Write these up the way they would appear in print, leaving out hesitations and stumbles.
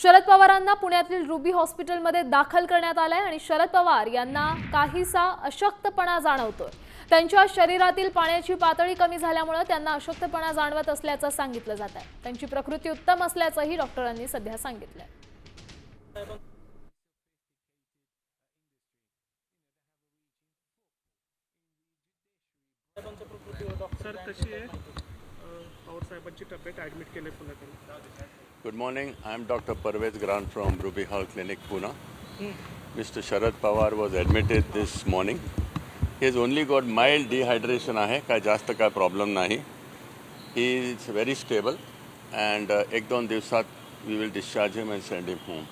शरद पवारांना पुण्यातील रुबी हॉस्पिटलमध्ये दाखल करण्यात आले आणि शरद पवार यांना काहीसा अशक्तपणा जाणवतोय। त्यांच्या शरीरातील पाण्याची पातळी कमी झाल्यामुळे त्यांना अशक्तपणा जाणवत असल्याचं सांगितलं जात आहे। त्यांची प्रकृती उत्तम असल्याचंही डॉक्टरांनी सध्या सांगितलंय। सर कशी आहे पवार साहेबांची तब्येत ॲडमिट केले पुण्यात? Good morning. I am Dr. Parvez Grant from Ruby Hall Clinic, Pune. Mr. Sharad Pawar was admitted this morning. He has only got mild dehydration आहे, काय जास्त काय प्रॉब्लेम नाही. He is very stable and एक दोन दिवसात we will discharge him and send him home.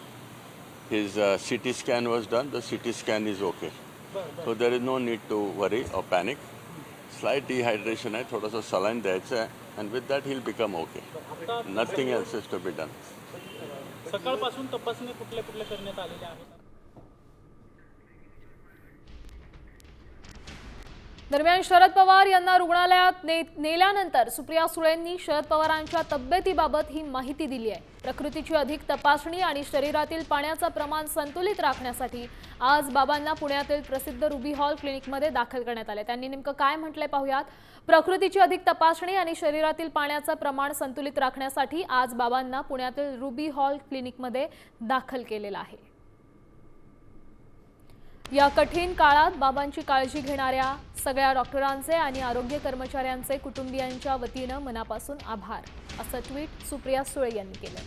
His CT scan was done. The CT scan is okay. So there is no need to worry or panic. Slight dehydration आहे, थोडासा saline द्यायचं आहे and with that he'll become okay. Nothing else is to be done. सकाळपासून तपासणी कुठल्या करण्यात आलेल्या आहेत? दरम्यान शरद पवार यांना रुग्णालयात नेल्यानंतर सुप्रिया सुळेंनी शरद पवारांच्या तब्येतीबाबत ही माहिती दिली आहे। प्रकृतीची अधिक तपासणी आणि शरीरातील पाण्याचं प्रमाण संतुलित राखण्यासाठी आज बाबांना पुण्यातील प्रसिद्ध रुबी हॉल क्लिनिकमध्ये दाखल करण्यात आले। त्यांनी नेमकं काय म्हटलंय पाहूयात। प्रकृतीची अधिक तपासणी आणि शरीरातील पाण्याचं प्रमाण संतुलित राखण्यासाठी आज बाबांना पुण्यातील रुबी हॉल क्लिनिकमध्ये दाखल केलेलं आहे। या कठीण काळात बाबांची काळजी घेणाऱ्या सगळ्या डॉक्टरांचे आणि आरोग्य कर्मचाऱ्यांचे कुटुंबियांच्या वतीने मनापासून आभार, असं ट्विट सुप्रिया सुळे यांनी केलं।